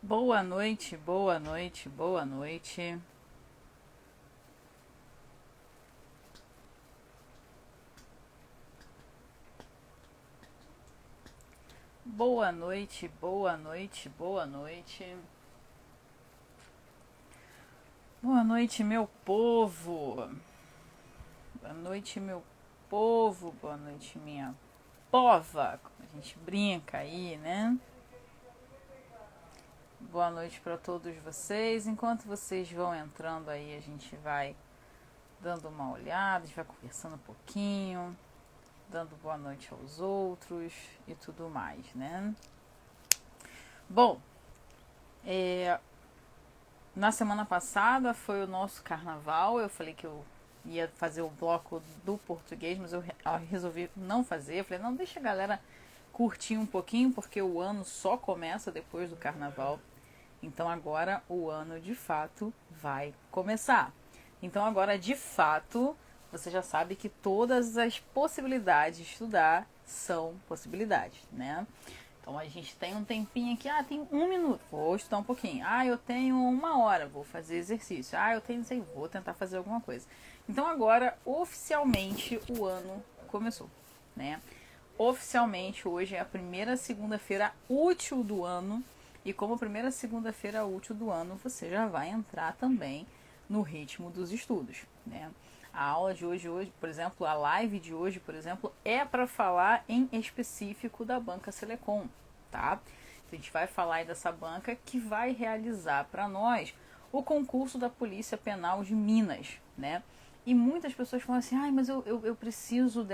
Boa noite, boa noite, boa noite. Boa noite, boa noite, boa noite. Boa noite, meu povo. Boa noite, meu povo. Boa noite, minha pova. Como a gente brinca aí, né? Boa noite para todos vocês. Enquanto vocês vão entrando aí, a gente vai dando uma olhada, a gente vai conversando um pouquinho, dando boa noite aos outros e tudo mais, né? Bom, na semana passada foi o nosso carnaval. Eu falei que eu ia fazer o bloco do português, mas eu resolvi não fazer. Eu falei, não, deixa a galera curtir um pouquinho, porque o ano só começa depois do carnaval. Então agora o ano de fato vai começar. Então agora de fato você já sabe que todas as possibilidades de estudar são possibilidades, né? Então a gente tem um tempinho aqui, tem 1 minuto, vou estudar um pouquinho. Eu tenho 1 hora, vou fazer exercício. Eu tenho, não sei, vou tentar fazer alguma coisa. Então agora, oficialmente, o ano começou, né? Oficialmente, hoje é a primeira segunda-feira útil do ano. E como primeira segunda-feira útil do ano, você já vai entrar também no ritmo dos estudos, né? A aula de hoje, por exemplo, a live de hoje, por exemplo, é para falar em específico da banca Selecom, tá? Então, a gente vai falar aí dessa banca que vai realizar para nós o concurso da Polícia Penal de Minas, né? E muitas pessoas falam assim, mas eu preciso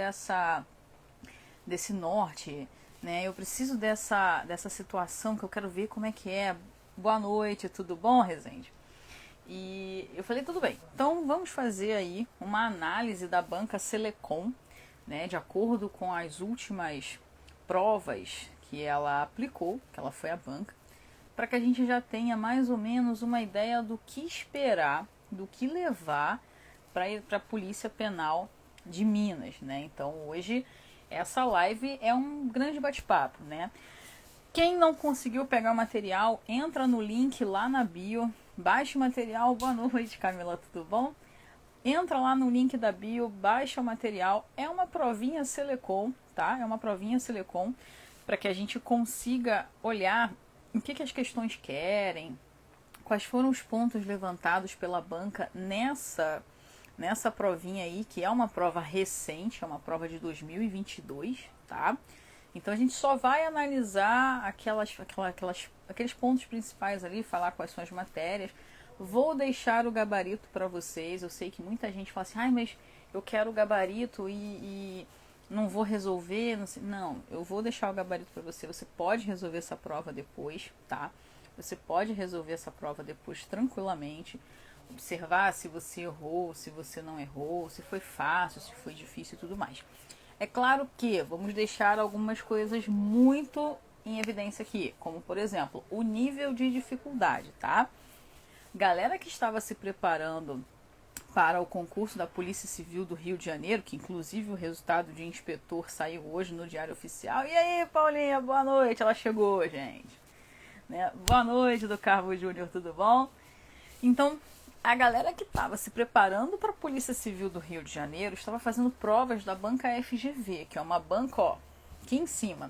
desse norte, né? Eu preciso dessa situação que eu quero ver como é que é. Boa noite, tudo bom, Rezende? E eu falei, tudo bem. Então vamos fazer aí uma análise da banca Selecom, né, de acordo com as últimas provas que ela aplicou, que ela foi à banca, para que a gente já tenha mais ou menos uma ideia do que esperar, do que levar para ir para a Polícia Penal de Minas, né? Então hoje essa live é um grande bate-papo, né? Quem não conseguiu pegar o material, entra no link lá na bio, baixa o material. Boa noite, Camila, tudo bom? Entra lá no link da bio, baixa o material. É uma provinha Selecom, tá? É uma provinha Selecom para que a gente consiga olhar o que as questões querem, quais foram os pontos levantados pela banca nessa provinha aí, que é uma prova recente, é uma prova de 2022, tá? Então a gente só vai analisar aqueles pontos principais ali, falar quais são as matérias. Vou deixar o gabarito para vocês. Eu sei que muita gente fala assim, mas eu quero o gabarito e não vou resolver. Não sei. Não, eu vou deixar o gabarito para você. Você pode resolver essa prova depois, tá? Você pode resolver essa prova depois tranquilamente. Observar se você errou, se você não errou, se foi fácil, se foi difícil e tudo mais. É claro que vamos deixar algumas coisas muito em evidência aqui, como por exemplo, o nível de dificuldade, tá? Galera que estava se preparando para o concurso da Polícia Civil do Rio de Janeiro, que inclusive o resultado de inspetor saiu hoje no Diário Oficial. E aí, Paulinha, boa noite, ela chegou, gente. Né? Boa noite, do Carmo Júnior, tudo bom? Então, a galera que estava se preparando para a Polícia Civil do Rio de Janeiro estava fazendo provas da banca FGV, que é uma banca, aqui em cima.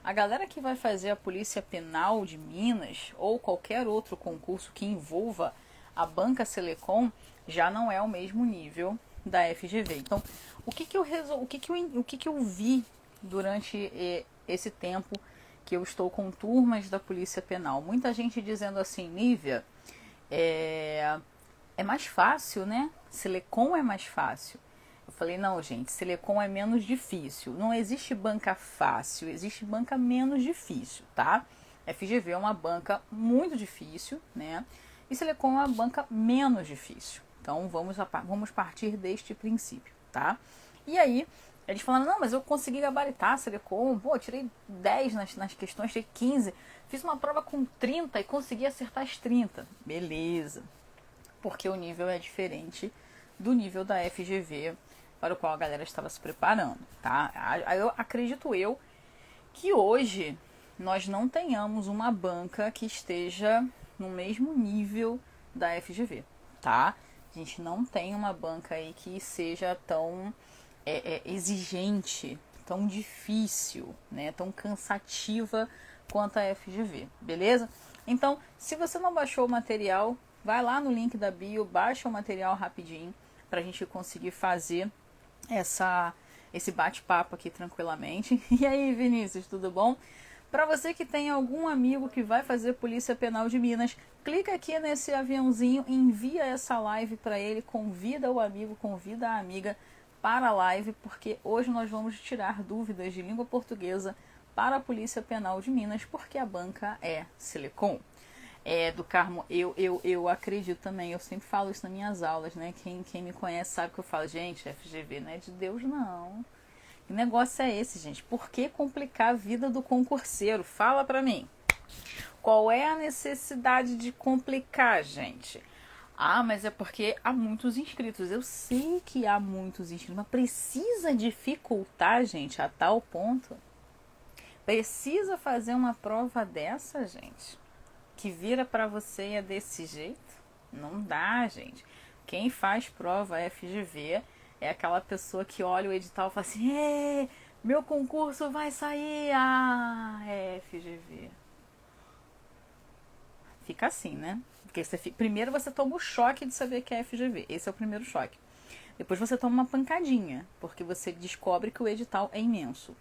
A galera que vai fazer a Polícia Penal de Minas ou qualquer outro concurso que envolva a banca Selecom já não é o mesmo nível da FGV. Então, o que eu vi durante esse tempo que eu estou com turmas da Polícia Penal? Muita gente dizendo assim, Nívia, é mais fácil, né? Selecom é mais fácil. Eu falei, não, gente, Selecom é menos difícil. Não existe banca fácil, existe banca menos difícil, tá? FGV é uma banca muito difícil, né? E Selecom é uma banca menos difícil. Então, vamos partir deste princípio, tá? E aí, eles falaram, não, mas eu consegui gabaritar Selecom. Pô, tirei 10 nas questões, tirei 15. Fiz uma prova com 30 e consegui acertar as 30. Beleza. Porque o nível é diferente do nível da FGV para o qual a galera estava se preparando, tá? Eu acredito que hoje nós não tenhamos uma banca que esteja no mesmo nível da FGV, tá? A gente não tem uma banca aí que seja tão exigente, tão difícil, né? Tão cansativa quanto a FGV, beleza? Então, se você não baixou o material, vai lá no link da bio, baixa o material rapidinho para a gente conseguir fazer esse bate-papo aqui tranquilamente. E aí, Vinícius, tudo bom? Para você que tem algum amigo que vai fazer Polícia Penal de Minas, clica aqui nesse aviãozinho, envia essa live para ele, convida o amigo, convida a amiga para a live, porque hoje nós vamos tirar dúvidas de língua portuguesa para a Polícia Penal de Minas, porque a banca é Selecom. Do Carmo, eu acredito também, eu sempre falo isso nas minhas aulas, né? Quem me conhece sabe que eu falo, gente, FGV não é de Deus, não. Que negócio é esse, gente? Por que complicar a vida do concurseiro? Fala pra mim. Qual é a necessidade de complicar, gente? Ah, mas é porque há muitos inscritos. Eu sei que há muitos inscritos, mas precisa dificultar, gente, a tal ponto? Precisa fazer uma prova dessa, gente? Que vira pra você e é desse jeito? Não dá, gente. Quem faz prova FGV é aquela pessoa que olha o edital e fala assim: meu concurso vai sair, é FGV. Fica assim, né? Porque primeiro você toma o choque de saber que é FGV. Esse é o primeiro choque. Depois você toma uma pancadinha, porque você descobre que o edital é imenso.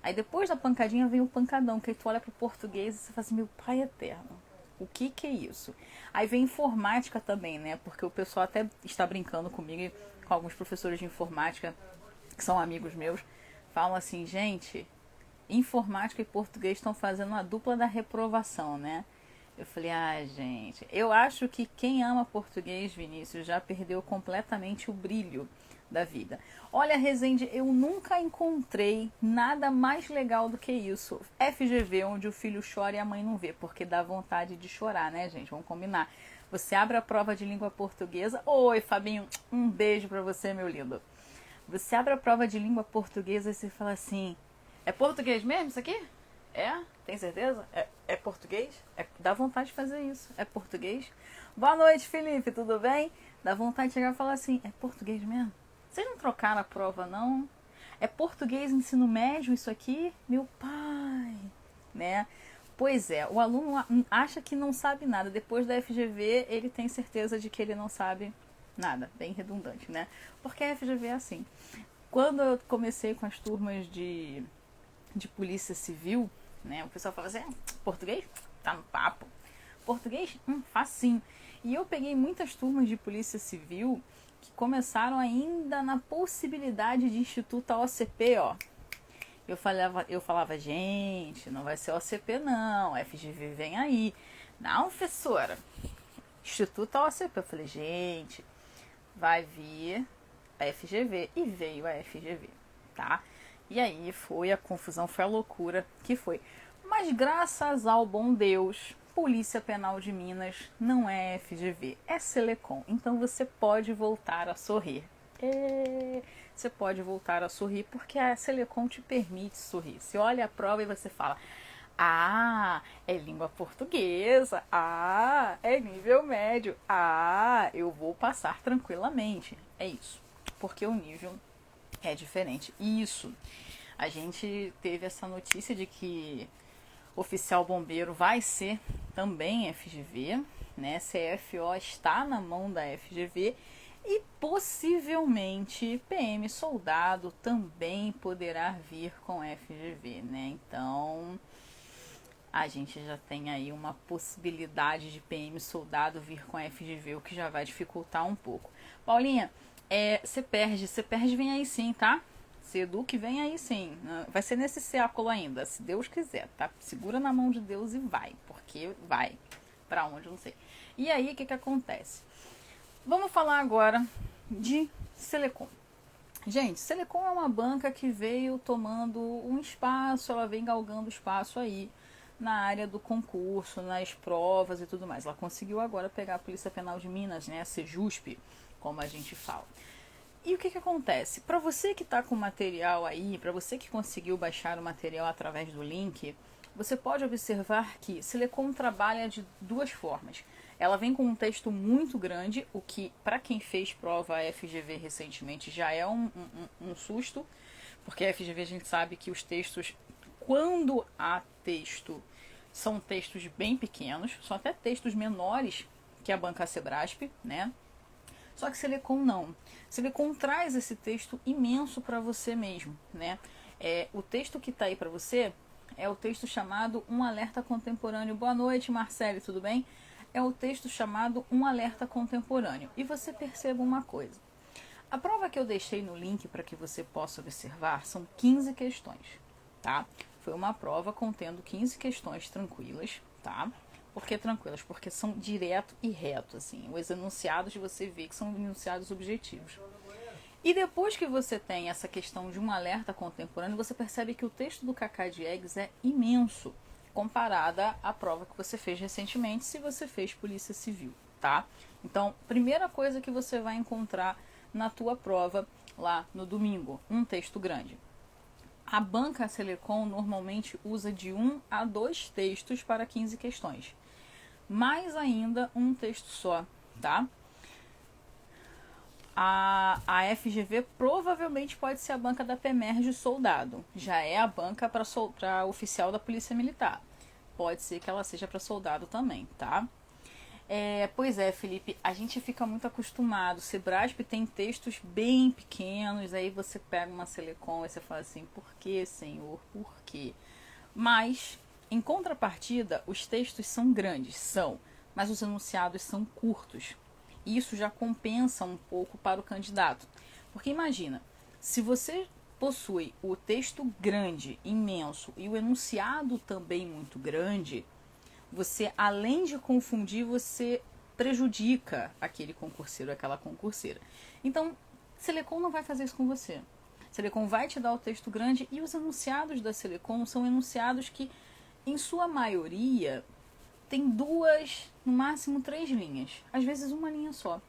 Aí depois da pancadinha vem o pancadão, que aí tu olha pro português e você fala assim: meu pai eterno, o que é isso? Aí vem informática também, né? Porque o pessoal até está brincando comigo e com alguns professores de informática, que são amigos meus, falam assim: gente, informática e português estão fazendo a dupla da reprovação, né? Eu falei: gente, eu acho que quem ama português, Vinícius, já perdeu completamente o brilho da vida. Olha, Rezende, eu nunca encontrei nada mais legal do que isso. FGV, onde o filho chora e a mãe não vê, porque dá vontade de chorar, né, gente? Vamos combinar. Você abre a prova de língua portuguesa. Oi, Fabinho, um beijo pra você, meu lindo. Você abre a prova de língua portuguesa e você fala assim: é português mesmo isso aqui? É? Tem certeza? É português? Dá vontade de fazer isso. É português? Boa noite, Felipe, tudo bem? Dá vontade de chegar e falar assim: é português mesmo? Vocês não trocaram a prova, não? É português ensino médio isso aqui? Meu pai, né? Pois é, o aluno acha que não sabe nada. Depois da FGV, ele tem certeza de que ele não sabe nada. Bem redundante, né? Porque a FGV é assim. Quando eu comecei com as turmas de polícia civil, né? O pessoal fala assim: português? Tá no papo. Português? Facinho. E eu peguei muitas turmas de polícia civil que começaram ainda na possibilidade de instituto OCP, ó. Eu falava, gente, não vai ser OCP não, FGV vem aí. Não, professora, instituto OCP. Eu falei, gente, vai vir a FGV. E veio a FGV, tá? E aí foi a confusão, foi a loucura que foi. Mas graças ao bom Deus, Polícia Penal de Minas não é FGV, é Selecom. Então você pode voltar a sorrir. Você pode voltar a sorrir porque a Selecom te permite sorrir. Você olha a prova e você fala: é língua portuguesa. É nível médio. Eu vou passar tranquilamente. É isso. Porque o nível é diferente. Isso. A gente teve essa notícia de que oficial bombeiro vai ser também FGV, né? CFO está na mão da FGV e possivelmente PM soldado também poderá vir com FGV, né? Então a gente já tem aí uma possibilidade de PM soldado vir com FGV, o que já vai dificultar um pouco. Paulinha, você perde vem aí sim, tá? Seduc vem aí sim, vai ser nesse século ainda, se Deus quiser, tá? Segura na mão de Deus e vai, porque vai pra onde, eu não sei. E aí, o que acontece? Vamos falar agora de Selecom. Gente, Selecom é uma banca que veio tomando um espaço, ela vem galgando espaço aí na área do concurso, nas provas e tudo mais. Ela conseguiu agora pegar a Polícia Penal de Minas, né, a Sejusp, como a gente fala. E o que acontece? Para você que está com o material aí, para você que conseguiu baixar o material através do link, você pode observar que Selecom trabalha de duas formas. Ela vem com um texto muito grande, o que, para quem fez prova FGV recentemente, já é um susto, porque a FGV a gente sabe que os textos, quando há texto, são textos bem pequenos, são até textos menores que a banca Sebrasp, né? Só que Selecom não. Selecom traz esse texto imenso para você mesmo, né? O texto que está aí para você é o texto chamado Um Alerta Contemporâneo. Boa noite, Marcele, tudo bem? É o texto chamado Um Alerta Contemporâneo. E você perceba uma coisa. A prova que eu deixei no link para que você possa observar são 15 questões, tá? Foi uma prova contendo 15 questões tranquilas, tá? Por que tranquilas? Porque são direto e reto, assim. Os enunciados você vê que são enunciados objetivos. E depois que você tem essa questão de um alerta contemporâneo, você percebe que o texto do Cacá Diegues é imenso, comparada à prova que você fez recentemente, se você fez Polícia Civil, tá? Então, primeira coisa que você vai encontrar na tua prova lá no domingo, um texto grande. A banca Selecom normalmente usa de 1 a 2 textos para 15 questões. Mais ainda, um texto só, tá? A FGV provavelmente pode ser a banca da PEMERG soldado. Já é a banca para oficial da Polícia Militar. Pode ser que ela seja para soldado também, tá? Pois é, Felipe, a gente fica muito acostumado. Sebrasp tem textos bem pequenos, aí você pega uma Selecom e você fala assim, por que, senhor? Por quê? Mas, em contrapartida, os textos são grandes, mas os enunciados são curtos. Isso já compensa um pouco para o candidato. Porque imagina, se você possui o texto grande, imenso, e o enunciado também muito grande, você, além de confundir, você prejudica aquele concurseiro, aquela concurseira. Então, Selecom não vai fazer isso com você. Selecom vai te dar o texto grande e os enunciados da Selecom são enunciados que, em sua maioria, tem 2, no máximo 3 linhas. Às vezes uma linha só,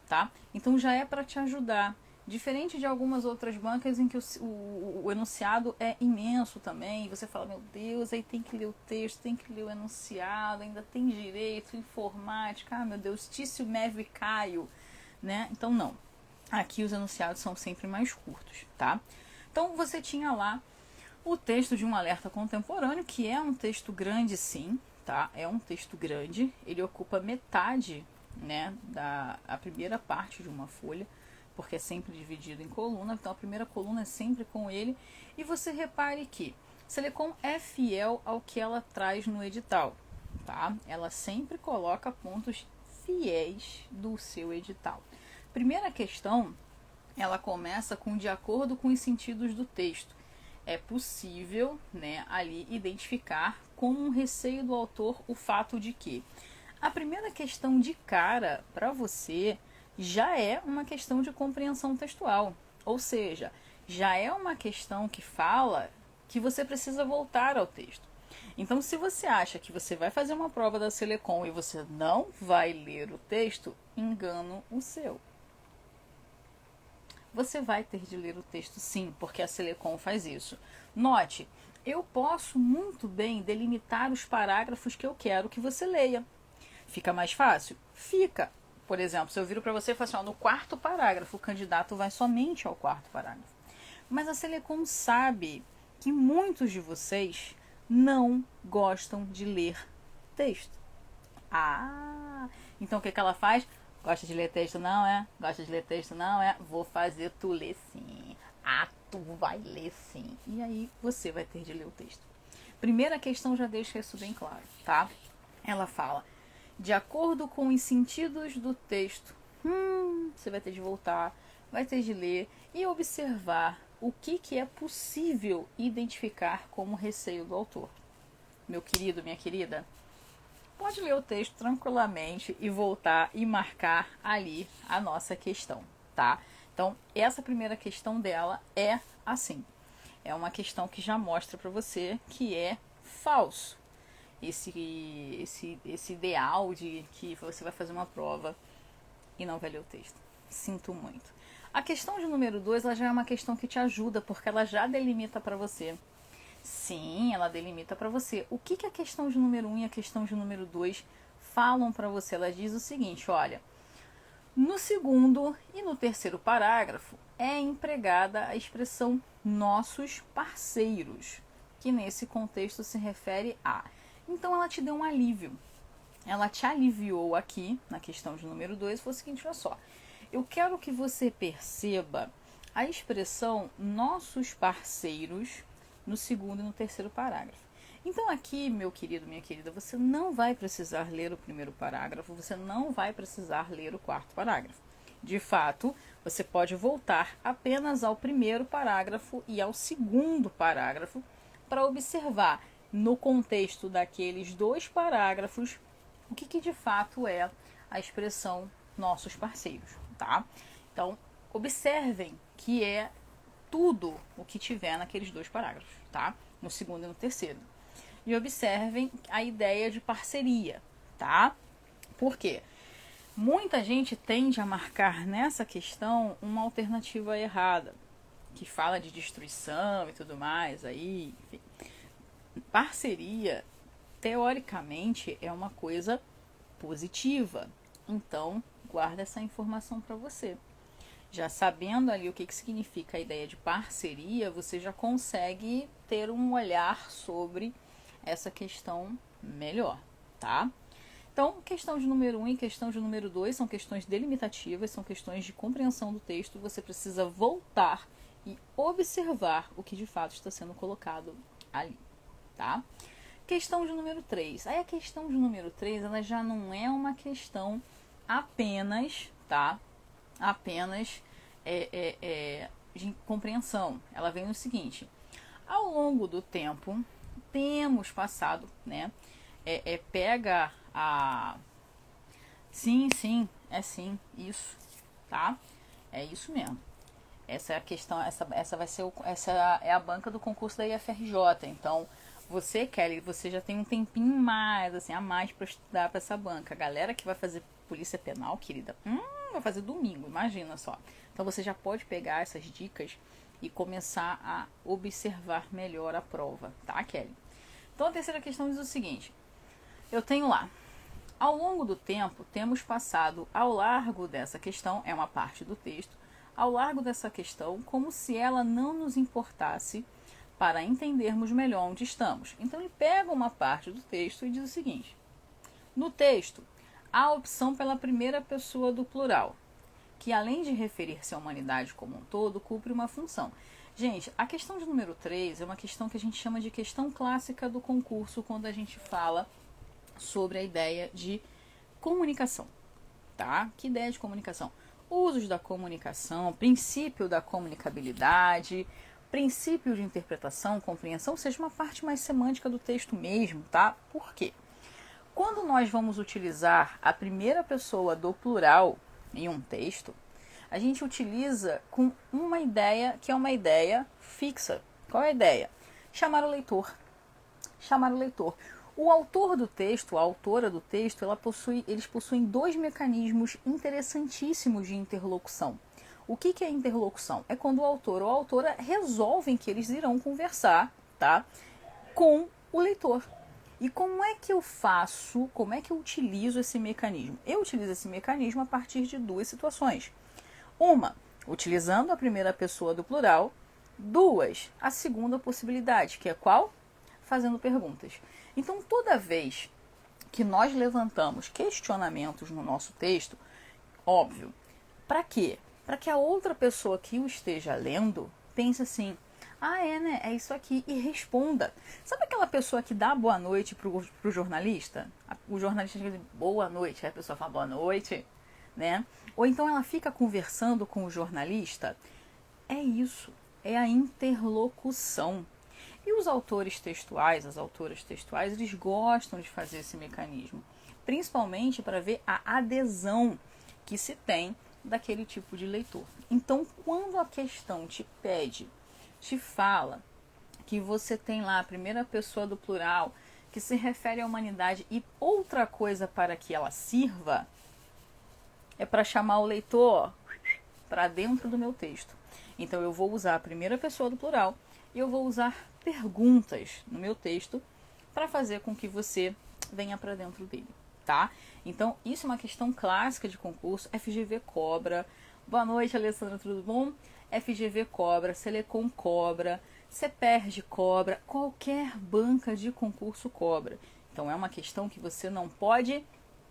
tá? Então já é para te ajudar. Diferente de algumas outras bancas em que o enunciado é imenso também, e você fala, meu Deus, aí tem que ler o texto, tem que ler o enunciado, ainda tem direito, informática, meu Deus, Tício, Mevo e Caio, né? Então não, aqui os enunciados são sempre mais curtos, tá? Então você tinha lá o texto de um alerta contemporâneo, que é um texto grande sim, tá? É um texto grande, ele ocupa metade, né, a primeira parte de uma folha, porque é sempre dividido em coluna, então a primeira coluna é sempre com ele, e você repare que Selecom é fiel ao que ela traz no edital, tá? Ela sempre coloca pontos fiéis do seu edital. Primeira questão, ela começa com de acordo com os sentidos do texto. É possível, né, ali identificar como um receio do autor o fato de que a primeira questão de cara para você já é uma questão de compreensão textual, ou seja, já é uma questão que fala que você precisa voltar ao texto. Então, se você acha que você vai fazer uma prova da Selecom e você não vai ler o texto, engano o seu. Você vai ter de ler o texto sim, porque a Selecom faz isso. Note, eu posso muito bem delimitar os parágrafos que eu quero que você leia. Fica mais fácil? Fica. Por exemplo, se eu viro para você e falo assim, ó, no quarto parágrafo, o candidato vai somente ao quarto parágrafo. Mas a Selecom sabe que muitos de vocês não gostam de ler texto. Então o que ela faz? Gosta de ler texto, não é? Gosta de ler texto, não é? Vou fazer tu ler sim. Tu vai ler sim. E aí você vai ter de ler o texto. Primeira questão já deixa isso bem claro, tá? Ela fala, de acordo com os sentidos do texto, você vai ter de voltar, vai ter de ler e observar o que é possível identificar como receio do autor. Meu querido, minha querida, pode ler o texto tranquilamente e voltar e marcar ali a nossa questão, tá? Então, essa primeira questão dela é assim. É uma questão que já mostra para você que é falso. Esse ideal de que você vai fazer uma prova e não vai ler o texto. Sinto muito. A questão de número 2, ela já é uma questão que te ajuda, porque ela já delimita para você. Sim, ela delimita para você. O que a questão de número 1 e a questão de número 2 falam para você? Ela diz o seguinte, olha, no segundo e no terceiro parágrafo é empregada a expressão nossos parceiros, que nesse contexto se refere a. Então ela te deu um alívio. Ela te aliviou aqui, na questão de número 2, foi o seguinte, olha só. Eu quero que você perceba a expressão nossos parceiros no segundo e no terceiro parágrafo. Então aqui, meu querido, minha querida, você não vai precisar ler o primeiro parágrafo, você não vai precisar ler o quarto parágrafo. De fato, você pode voltar apenas ao primeiro parágrafo e ao segundo parágrafo para observar no contexto daqueles dois parágrafos o que de fato é a expressão nossos parceiros, tá? Então, observem que é tudo o que tiver naqueles dois parágrafos, tá? No segundo e no terceiro. E observem a ideia de parceria, tá? Por quê? Muita gente tende a marcar nessa questão uma alternativa errada, que fala de destruição e tudo mais, aí, enfim. Parceria, teoricamente, é uma coisa positiva. Então, guarda essa informação para você. Já sabendo ali o que significa a ideia de parceria, você já consegue ter um olhar sobre essa questão melhor, tá? Então, questão de número 1 e questão de número 2 são questões delimitativas, são questões de compreensão do texto. Você precisa voltar e observar o que de fato está sendo colocado ali, tá? Questão de número 3. Aí a questão de número 3, ela já não é uma questão apenas, tá? Apenas de compreensão. Ela vem no seguinte: ao longo do tempo, temos passado, né? Pega a. Sim, sim, isso, tá? É isso mesmo. Essa é a questão, essa vai ser essa é a banca do concurso da IFRJ. Então, você, Kelly, você já tem um tempinho mais, assim, a mais para estudar para essa banca. A galera que vai fazer polícia penal, querida, vai fazer domingo, imagina só. Então você já pode pegar essas dicas e começar a observar melhor a prova, tá, Kelly? Então a terceira questão diz o seguinte: eu tenho lá, ao longo do tempo, temos passado ao largo dessa questão, é uma parte do texto, ao largo dessa questão, como se ela não nos importasse para entendermos melhor onde estamos. Então ele pega uma parte do texto e diz o seguinte: no texto, há a opção pela primeira pessoa do plural, que além de referir-se à humanidade como um todo, cumpre uma função. Gente, a questão de número 3 é uma questão que a gente chama de questão clássica do concurso quando a gente fala sobre a ideia de comunicação, tá? Que ideia de comunicação? Usos da comunicação, princípio da comunicabilidade, princípio de interpretação, compreensão, seja uma parte mais semântica do texto mesmo, tá? Por quê? Quando nós vamos utilizar a primeira pessoa do plural em um texto, a gente utiliza com uma ideia que é uma ideia fixa. Qual é a ideia? Chamar o leitor. Chamar o leitor. O autor do texto, a autora do texto, eles possuem dois mecanismos interessantíssimos de interlocução. O que é interlocução? É quando o autor ou a autora resolvem que eles irão conversar, tá, com o leitor. E como é que eu faço, como é que eu utilizo esse mecanismo? Eu utilizo esse mecanismo a partir de duas situações. Uma, utilizando a primeira pessoa do plural. Duas, a segunda possibilidade, que é qual? Fazendo perguntas. Então, toda vez que nós levantamos questionamentos no nosso texto, óbvio, para quê? Para que a outra pessoa que o esteja lendo pense assim: ah, né? É isso aqui. E responda. Sabe aquela pessoa que dá boa noite pro jornalista? O jornalista diz boa noite. Aí a pessoa fala boa noite, né? Ou então ela fica conversando com o jornalista. É isso. É a interlocução. E os autores textuais, as autoras textuais, eles gostam de fazer esse mecanismo. Principalmente para ver a adesão que se tem daquele tipo de leitor. Então, quando a questão te pede, te fala que você tem lá a primeira pessoa do plural, que se refere à humanidade e outra coisa para que ela sirva, é para chamar o leitor para dentro do meu texto. Então eu vou usar a primeira pessoa do plural e eu vou usar perguntas no meu texto para fazer com que você venha para dentro dele, tá? Então, isso é uma questão clássica de concurso. FGV cobra. Boa noite, Alessandra, tudo bom? FGV cobra, Selecom cobra, CEPERJ cobra, qualquer banca de concurso cobra. Então, é uma questão que você não pode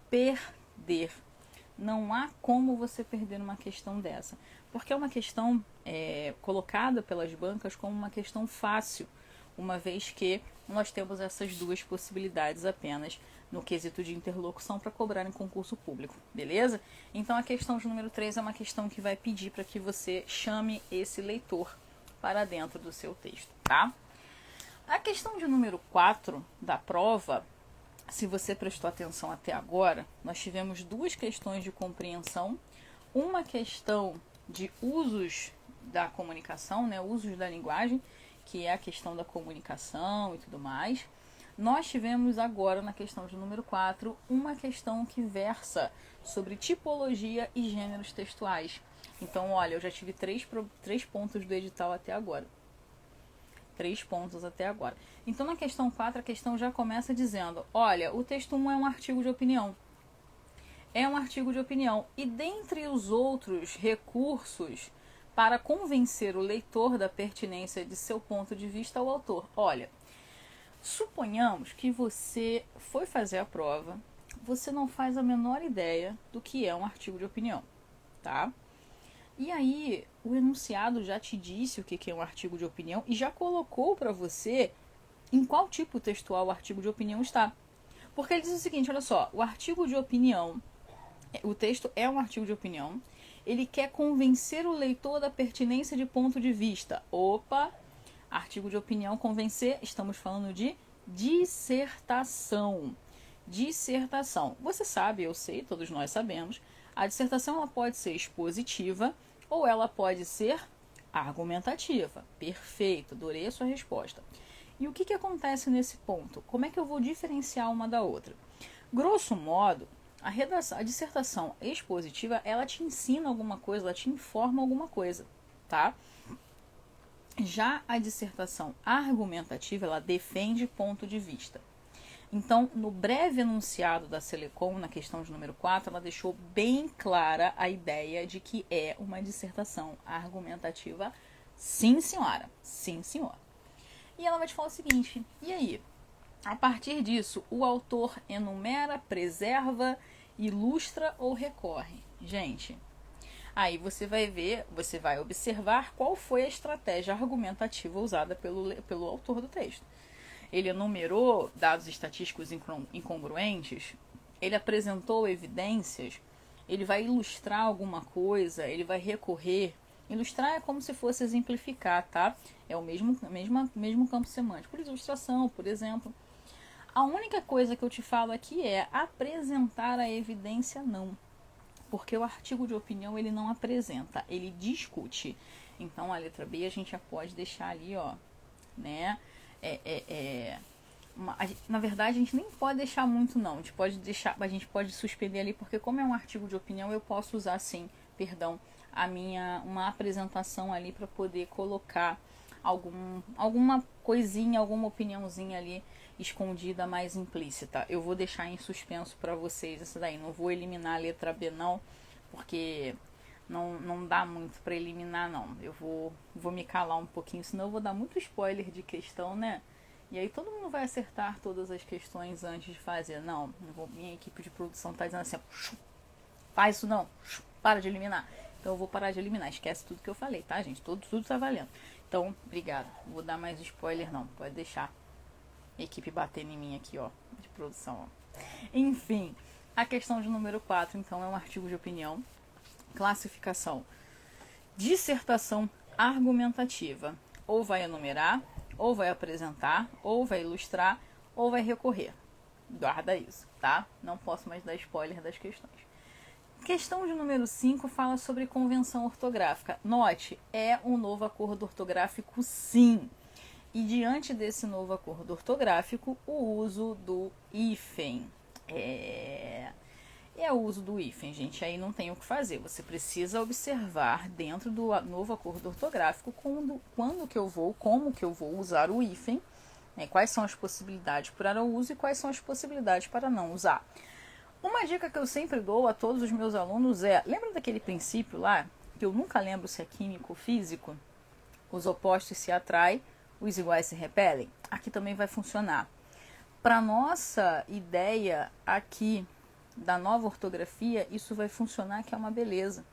perder. Não há como você perder uma questão dessa. Porque é uma questão colocada pelas bancas como uma questão fácil, uma vez que nós temos essas duas possibilidades apenas no quesito de interlocução para cobrar em concurso público, beleza? Então a questão de número 3 é uma questão que vai pedir para que você chame esse leitor para dentro do seu texto, tá? A questão de número 4 da prova, se você prestou atenção até agora, nós tivemos duas questões de compreensão, uma questão de usos da comunicação, né, usos da linguagem, que é a questão da comunicação e tudo mais. Nós tivemos agora, na questão de número 4, uma questão que versa sobre tipologia e gêneros textuais. Então, olha, eu já tive três pontos do edital até agora. 3 pontos até agora. Então, na questão 4, a questão já começa dizendo, olha, o texto 1 é um artigo de opinião. É um artigo de opinião. E dentre os outros recursos para convencer o leitor da pertinência de seu ponto de vista ao autor. Olha, suponhamos que você foi fazer a prova, você não faz a menor ideia do que é um artigo de opinião, tá? E aí, o enunciado já te disse o que é um artigo de opinião e já colocou para você em qual tipo textual o artigo de opinião está. Porque ele diz o seguinte, olha só, o artigo de opinião, o texto é um artigo de opinião, ele quer convencer o leitor da pertinência de ponto de vista. Opa! Artigo de opinião, convencer, estamos falando de dissertação. Dissertação. Você sabe, eu sei, todos nós sabemos, a dissertação ela pode ser expositiva ou ela pode ser argumentativa. Perfeito, adorei a sua resposta. E o que acontece nesse ponto? Como é que eu vou diferenciar uma da outra? Grosso modo, a dissertação expositiva, ela te ensina alguma coisa, ela te informa alguma coisa, tá? Já a dissertação argumentativa, ela defende ponto de vista. Então, no breve enunciado da Selecom, na questão de número 4, ela deixou bem clara a ideia de que é uma dissertação argumentativa. Sim, senhora. Sim, senhor. E ela vai te falar o seguinte, e aí? A partir disso, o autor enumera, preserva, ilustra ou recorre? Gente, aí você vai ver, você vai observar qual foi a estratégia argumentativa usada pelo autor do texto. Ele enumerou dados estatísticos incongruentes, ele apresentou evidências, ele vai ilustrar alguma coisa, ele vai recorrer. Ilustrar é como se fosse exemplificar, tá? É o mesmo campo semântico. Por ilustração, por exemplo. A única coisa que eu te falo aqui é apresentar a evidência, não. Porque o artigo de opinião, ele não apresenta, ele discute. Então, a letra B a gente já pode deixar ali, ó, né? Na verdade, a gente nem pode deixar muito, não. A gente pode suspender ali, porque como é um artigo de opinião, eu posso usar, sim, uma apresentação ali para poder colocar alguma coisinha, alguma opiniãozinha ali escondida, mais implícita. Eu vou deixar em suspenso para vocês essa daí. Não vou eliminar a letra B, não, porque não dá muito para eliminar, não. Eu vou me calar um pouquinho, senão eu vou dar muito spoiler de questão, né? E aí todo mundo vai acertar todas as questões antes de fazer. Não, minha equipe de produção tá dizendo assim, faz isso não, para de eliminar. Então eu vou parar de eliminar, esquece tudo que eu falei, tá, gente? Tudo tá valendo. Então, obrigado. Não vou dar mais spoiler, não. Pode deixar a equipe batendo em mim aqui, ó, de produção, ó. Enfim, a questão de número 4, então, é um artigo de opinião. Classificação. Dissertação argumentativa. Ou vai enumerar, ou vai apresentar, ou vai ilustrar, ou vai recorrer. Guarda isso, tá? Não posso mais dar spoiler das questões. Questão de número 5 fala sobre convenção ortográfica. Note, é um novo acordo ortográfico, sim. E diante desse novo acordo ortográfico, o uso do hífen. é o uso do hífen, gente. Aí não tem o que fazer. Você precisa observar dentro do novo acordo ortográfico quando que eu vou, como que eu vou usar o hífen, né? Quais são as possibilidades para o uso e quais são as possibilidades para não usar. Uma dica que eu sempre dou a todos os meus alunos é, lembra daquele princípio lá, que eu nunca lembro se é químico ou físico? Os opostos se atraem, os iguais se repelem? Aqui também vai funcionar. Para nossa ideia aqui da nova ortografia, isso vai funcionar, que é uma beleza.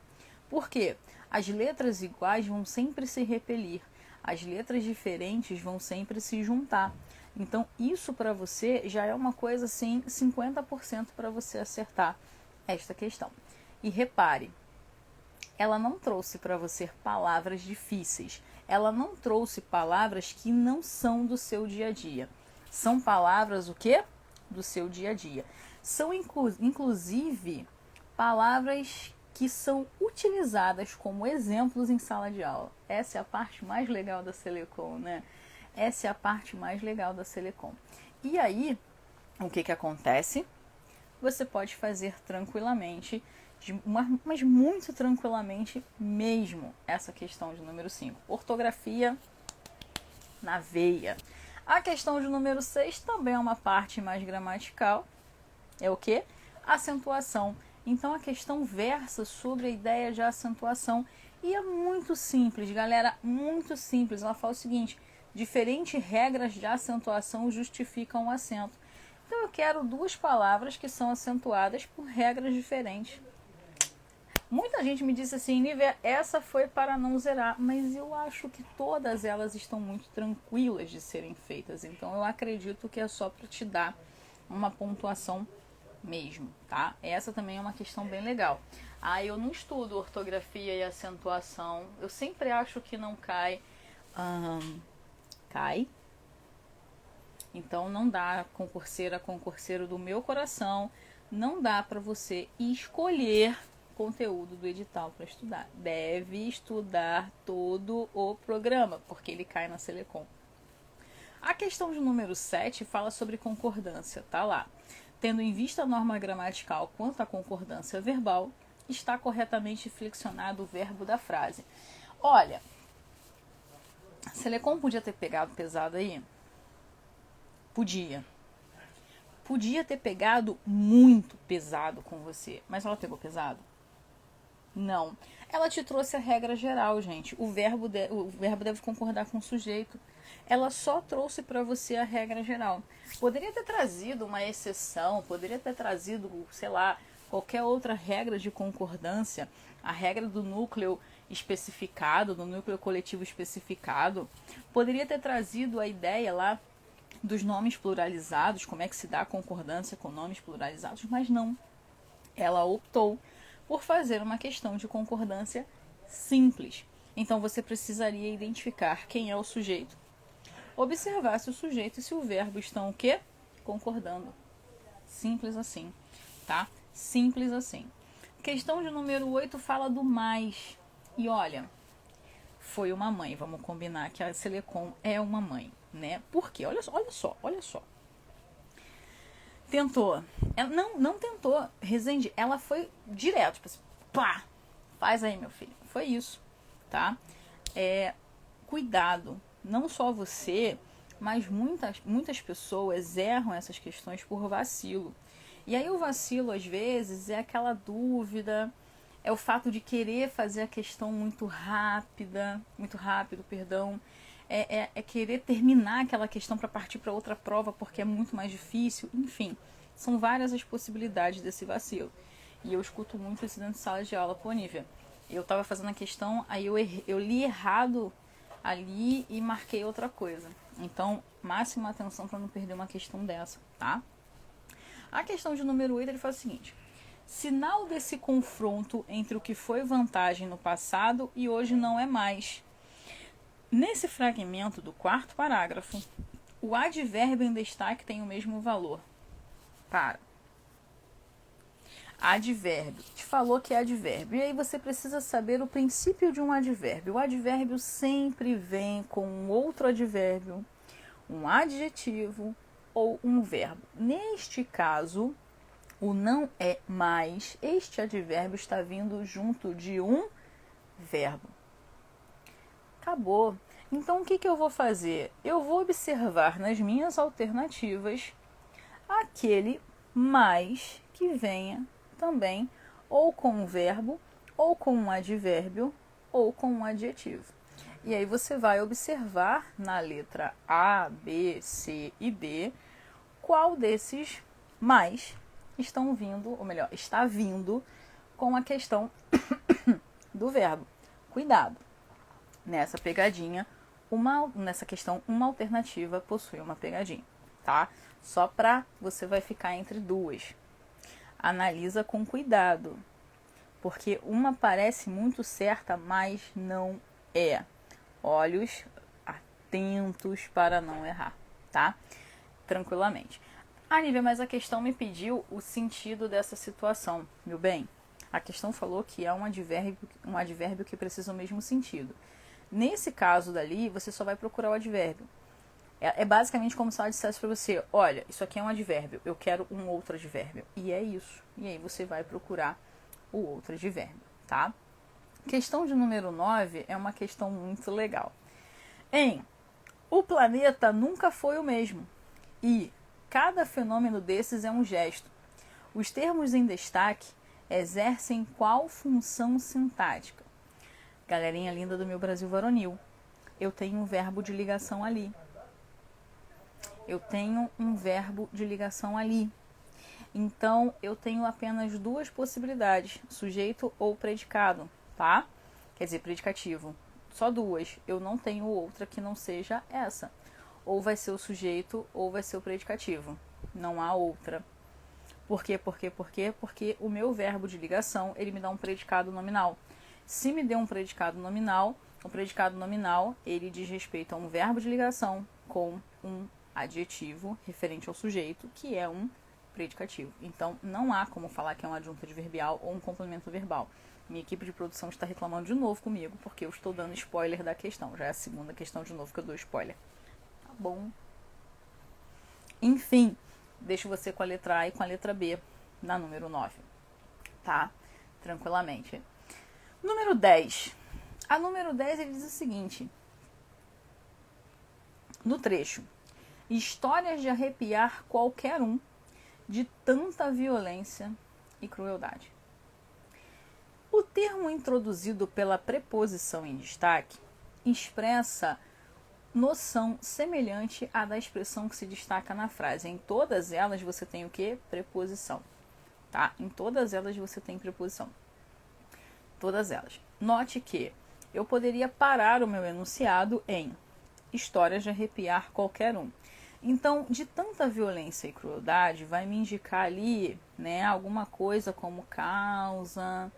Por quê? As letras iguais vão sempre se repelir, as letras diferentes vão sempre se juntar. Então, isso para você já é uma coisa assim, 50% para você acertar esta questão. E repare, ela não trouxe para você palavras difíceis, ela não trouxe palavras que não são do seu dia a dia. São palavras o quê? Do seu dia a dia. São inclusive palavras que são utilizadas como exemplos em sala de aula. Essa é a parte mais legal da Selecom, né? Essa é a parte mais legal da Selecom. E aí, o que acontece? Você pode fazer tranquilamente, mas muito tranquilamente mesmo, essa questão de número 5. Ortografia na veia. A questão de número 6 também é uma parte mais gramatical. É o quê? Acentuação. Então a questão versa sobre a ideia de acentuação. E é muito simples, galera, muito simples. Ela fala o seguinte: diferentes regras de acentuação justificam o acento. Então eu quero duas palavras que são acentuadas por regras diferentes. Muita gente me disse assim, Nívia, essa foi para não zerar, mas eu acho que todas elas estão muito tranquilas de serem feitas. Então eu acredito que é só para te dar uma pontuação mesmo, tá? Essa também é uma questão bem legal. Eu não estudo ortografia e acentuação. Eu sempre acho que não cai. Cai. Então não dá, concurseiro do meu coração, não dá para você escolher conteúdo do edital para estudar. Deve estudar todo o programa, porque ele cai na Selecom. A questão de número 7 fala sobre concordância, tá lá. Tendo em vista a norma gramatical quanto à concordância verbal, está corretamente flexionado o verbo da frase. Olha, a Selecom podia ter pegado pesado aí? Podia. Podia ter pegado muito pesado com você, mas ela pegou pesado? Não. Ela te trouxe a regra geral, gente. O verbo deve concordar com o sujeito. Ela só trouxe para você a regra geral. Poderia ter trazido uma exceção, poderia ter trazido, sei lá, qualquer outra regra de concordância, a regra do núcleo especificado, do núcleo coletivo especificado. Poderia ter trazido a ideia lá dos nomes pluralizados, como é que se dá a concordância com nomes pluralizados, mas não. Ela optou por fazer uma questão de concordância simples. Então você precisaria identificar quem é o sujeito, observar se o sujeito e se o verbo estão o quê? Concordando. Simples assim, tá? Simples assim. Questão de número 8 fala do mais. E olha, foi uma mãe, vamos combinar que a Selecom é uma mãe, né? Por quê? Olha só. Tentou. Ela não tentou, Rezende. Ela foi direto, tipo assim, pá, faz aí, meu filho. Foi isso, tá? Cuidado. Não só você, mas muitas pessoas erram essas questões por vacilo. E aí o vacilo, às vezes, é aquela dúvida, é o fato de querer fazer a questão muito rápido, é querer terminar aquela questão para partir para outra prova porque é muito mais difícil. Enfim, são várias as possibilidades desse vacilo. E eu escuto muito isso dentro de sala de aula. Pô, Nívia, eu estava fazendo a questão, aí eu li errado ali e marquei outra coisa. Então, máxima atenção para não perder uma questão dessa, tá? A questão de número 8, ele fala o seguinte: sinal desse confronto entre o que foi vantagem no passado e hoje não é mais. Nesse fragmento do quarto parágrafo, o advérbio em destaque tem o mesmo valor. Para. Advérbio. Te falou que é advérbio. E aí você precisa saber o princípio de um advérbio. O advérbio sempre vem com um outro advérbio, um adjetivo ou um verbo. Neste caso, O não é mais, este advérbio está vindo junto de um verbo. Acabou. Então, o que eu vou fazer? Eu vou observar nas minhas alternativas aquele mais que venha também ou com um verbo, ou com um advérbio, ou com um adjetivo. E aí você vai observar na letra A, B, C e D qual desses mais estão vindo, ou melhor, está vindo com a questão do verbo. Cuidado! Nessa pegadinha, nessa questão, uma alternativa possui uma pegadinha, tá? Só para você vai ficar entre duas. Analisa com cuidado, porque uma parece muito certa, mas não é. Olhos atentos para não errar, tá? Tranquilamente. Nívia, mas a questão me pediu o sentido dessa situação, meu bem. A questão falou que é um advérbio que precisa o mesmo sentido. Nesse caso dali, você só vai procurar o advérbio. É basicamente como se ela dissesse para você, olha, isso aqui é um advérbio, eu quero um outro advérbio. E é isso. E aí você vai procurar o outro advérbio, tá? Questão de número 9 é uma questão muito legal. O planeta nunca foi o mesmo. E cada fenômeno desses é um gesto. Os termos em destaque exercem qual função sintática? Galerinha linda do meu Brasil varonil, eu tenho um verbo de ligação ali. Eu tenho um verbo de ligação ali. Então, eu tenho apenas duas possibilidades, sujeito ou predicado, tá? Quer dizer, predicativo. Só duas. Eu não tenho outra que não seja essa. Ou vai ser o sujeito ou vai ser o predicativo. Não há outra. Por quê? Porque o meu verbo de ligação, ele me dá um predicado nominal. Se me deu um predicado nominal, o predicado nominal, ele diz respeito a um verbo de ligação com um adjetivo referente ao sujeito, que é um predicativo. Então, não há como falar que é um adjunto adverbial ou um complemento verbal. Minha equipe de produção está reclamando de novo comigo, porque eu estou dando spoiler da questão. Já é a segunda questão de novo que eu dou spoiler. Tá bom. Enfim, deixo você com a letra A e com a letra B na número 9. Tá? Tranquilamente. Número 10. A número 10 ele diz o seguinte. No trecho. Histórias de arrepiar qualquer um de tanta violência e crueldade. O termo introduzido pela preposição em destaque expressa noção semelhante à da expressão que se destaca na frase. Em todas elas você tem o quê? Preposição. Tá? Em todas elas você tem preposição. Todas elas. Note que eu poderia parar o meu enunciado em histórias de arrepiar qualquer um. Então, de tanta violência e crueldade, vai me indicar ali, né, alguma coisa como causa,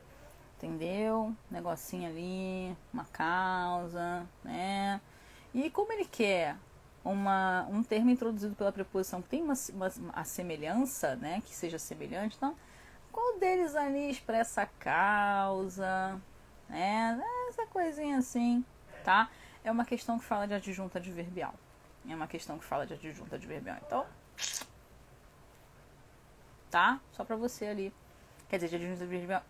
entendeu? Negocinho ali, uma causa, né? E como ele quer um termo introduzido pela preposição que tem a semelhança, né, que seja semelhante, então, qual deles ali expressa a causa, né? Essa coisinha assim, tá? É uma questão que fala de adjunto adverbial. Então, tá? Só pra você ali. Quer dizer, de adjunto adverbial,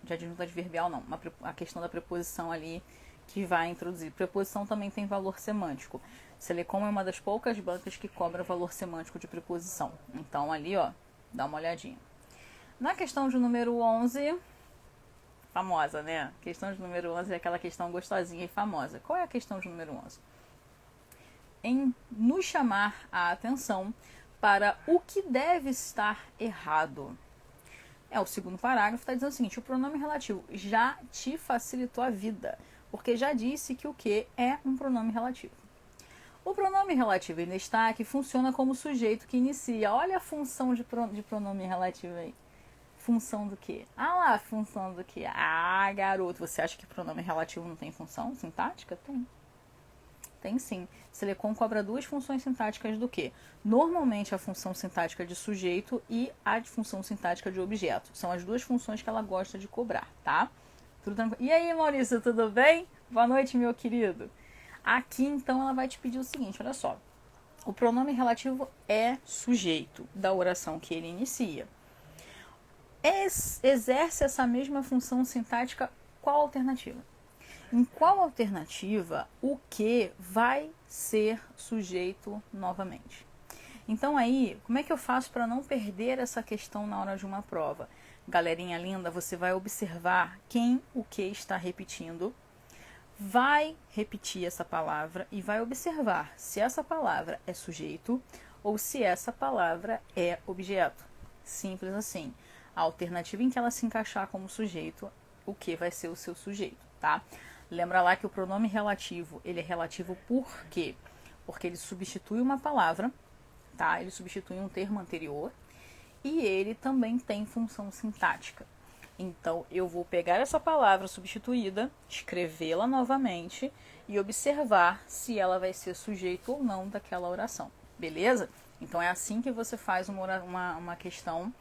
de adjunto adverbial não. A questão da preposição ali que vai introduzir. Preposição também tem valor semântico. Selecom é uma das poucas bancas que cobra valor semântico de preposição. Então, ali, ó, dá uma olhadinha. Na questão de número 11, famosa, né? Questão de número 11 é aquela questão gostosinha e famosa. Qual é a questão de número 11? Em nos chamar a atenção para o que deve estar errado. O segundo parágrafo está dizendo o seguinte: o pronome relativo já te facilitou a vida, porque já disse que o que é um pronome relativo. O pronome relativo em destaque funciona como sujeito que inicia. Olha a função de pronome relativo aí. Função do quê? Ah lá, função do quê? Ah, garoto, você acha que pronome relativo não tem função sintática? Tem. Tem sim. Selecom cobra duas funções sintáticas do quê? Normalmente a função sintática de sujeito e a função sintática de objeto. São as duas funções que ela gosta de cobrar, tá? Tudo tranquilo? E aí, Maurício, tudo bem? Boa noite, meu querido. Aqui, então, ela vai te pedir o seguinte, olha só. O pronome relativo é sujeito da oração que ele inicia. exerce essa mesma função sintática, qual alternativa? Em qual alternativa o que vai ser sujeito novamente? Então aí, como é que eu faço para não perder essa questão na hora de uma prova? Galerinha linda, você vai observar quem o que está repetindo, vai repetir essa palavra e vai observar se essa palavra é sujeito ou se essa palavra é objeto. Simples assim. A alternativa em que ela se encaixar como sujeito, o que vai ser o seu sujeito, tá? Lembra lá que o pronome relativo, ele é relativo por quê? Porque ele substitui uma palavra, tá? Ele substitui um termo anterior e ele também tem função sintática. Então, eu vou pegar essa palavra substituída, escrevê-la novamente e observar se ela vai ser sujeito ou não daquela oração. Beleza? Então, é assim que você faz uma questão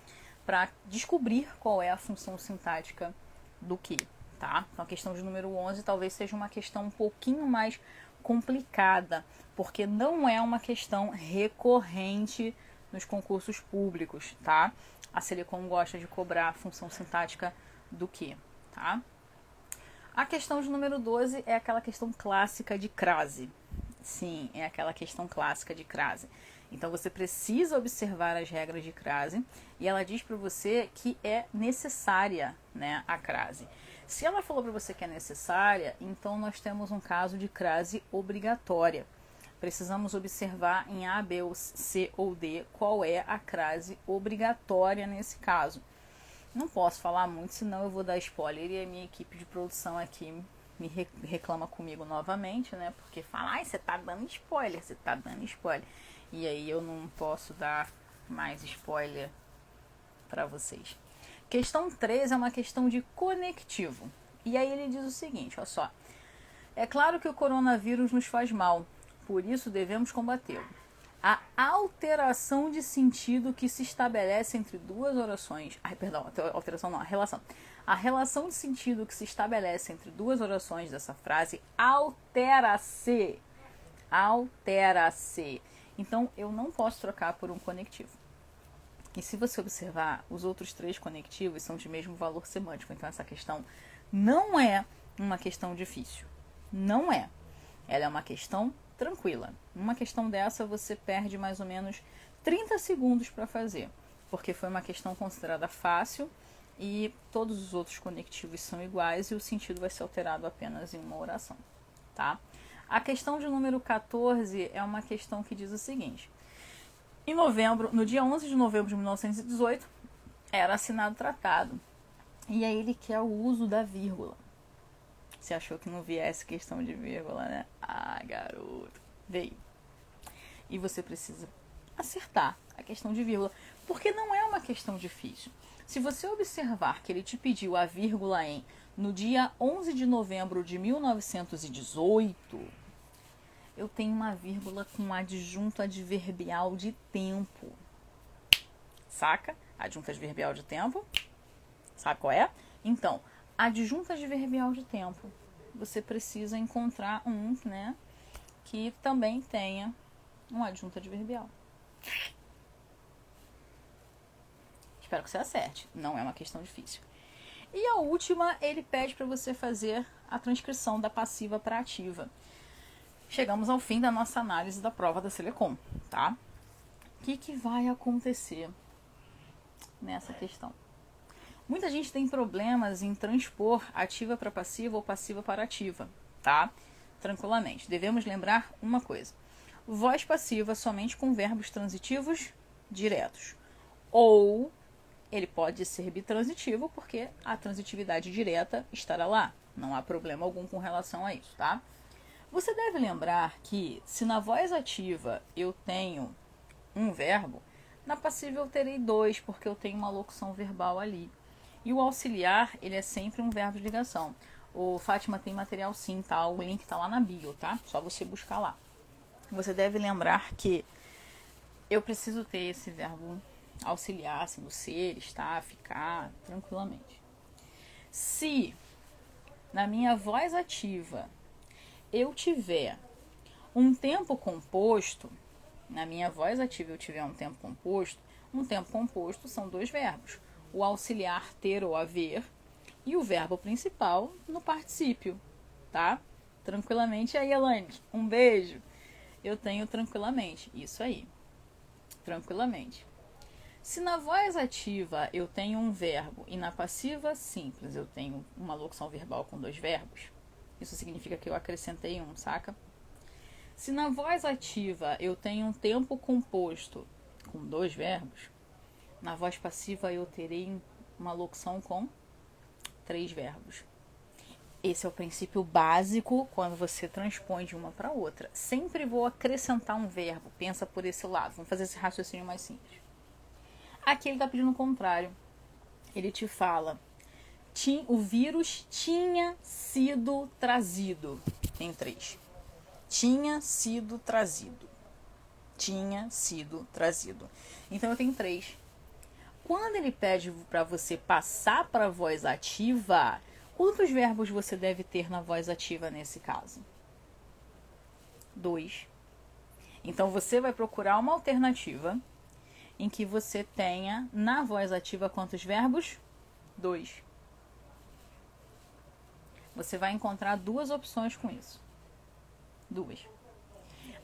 para descobrir qual é a função sintática do que, tá? Então, a questão de número 11 talvez seja uma questão um pouquinho mais complicada, porque não é uma questão recorrente nos concursos públicos, tá? A Selecom gosta de cobrar a função sintática do que, tá? A questão de número 12 é aquela questão clássica de crase. Sim, é aquela questão clássica de crase. Então você precisa observar as regras de crase e ela diz para você que é necessária, né, a crase. Se ela falou para você que é necessária, então nós temos um caso de crase obrigatória. Precisamos observar em A, B, C ou D qual é a crase obrigatória nesse caso. Não posso falar muito, senão eu vou dar spoiler e a minha equipe de produção aqui me reclama comigo novamente, né? Porque fala, ai, você tá dando spoiler, você tá dando spoiler. E aí eu não posso dar mais spoiler para vocês. Questão 3 é uma questão de conectivo. E aí ele diz o seguinte, olha só. É claro que o coronavírus nos faz mal, por isso devemos combatê-lo. A alteração de sentido que se estabelece entre duas orações... a relação. A relação de sentido que se estabelece entre duas orações dessa frase altera-se. Altera-se. Então, eu não posso trocar por um conectivo. E se você observar, os outros 3 conectivos são de mesmo valor semântico. Então, essa questão não é uma questão difícil. Não é. Ela é uma questão tranquila. Uma questão dessa você perde mais ou menos 30 segundos para fazer, porque foi uma questão considerada fácil e todos os outros conectivos são iguais e o sentido vai ser alterado apenas em uma oração, tá? A questão de número 14 é uma questão que diz o seguinte: em novembro, no dia 11 de novembro de 1918, era assinado o tratado. E aí ele quer o uso da vírgula. Você achou que não viesse questão de vírgula, né? Ah, garoto. Veio. E você precisa acertar a questão de vírgula, porque não é uma questão difícil. Se você observar que ele te pediu a vírgula em no dia 11 de novembro de 1918, eu tenho uma vírgula com adjunto adverbial de tempo. Saca? Adjunto adverbial de tempo. Sabe qual é? Então, adjunto adverbial de tempo. Você precisa encontrar um, né, que também tenha um adjunto adverbial. Espero que você acerte. Não é uma questão difícil. E a última, ele pede para você fazer a transcrição da passiva para ativa. Chegamos ao fim da nossa análise da prova da Selecom, tá? O que vai acontecer nessa questão? Muita gente tem problemas em transpor ativa para passiva ou passiva para ativa, tá? Tranquilamente. Devemos lembrar uma coisa. Voz passiva somente com verbos transitivos diretos. Ou ele pode ser bitransitivo porque a transitividade direta estará lá. Não há problema algum com relação a isso, tá? Você deve lembrar que se na voz ativa eu tenho um verbo, na passiva eu terei 2, porque eu tenho uma locução verbal ali. E o auxiliar, ele é sempre um verbo de ligação. O Fátima tem material sim, tá? O link tá lá na bio, tá? Só você buscar lá. Você deve lembrar que eu preciso ter esse verbo auxiliar, sendo ser, estar, ficar, tranquilamente. Se na minha voz ativa eu tiver um tempo composto, na minha voz ativa eu tiver um tempo composto são 2 verbos. o auxiliar ter ou haver e o verbo principal no particípio, tá? Tranquilamente aí, Elaine. Um beijo. Eu tenho tranquilamente. Isso aí. Tranquilamente. Se na voz ativa eu tenho um verbo e na passiva simples eu tenho uma locução verbal com 2 verbos, isso significa que eu acrescentei um, saca? Se na voz ativa eu tenho um tempo composto com 2 verbos, na voz passiva eu terei uma locução com 3 verbos. Esse é o princípio básico quando você transpõe de uma para outra. Sempre vou acrescentar um verbo, pensa por esse lado. Vamos fazer esse raciocínio mais simples. Aqui ele está pedindo o contrário. Ele te fala, o vírus tinha sido trazido. Tem 3. Tinha sido trazido. Tinha sido trazido. Então eu tenho 3. Quando ele pede para você passar para a voz ativa, quantos verbos você deve ter na voz ativa nesse caso? 2. Então você vai procurar uma alternativa em que você tenha na voz ativa quantos verbos? 2. Você vai encontrar 2 opções com isso. 2.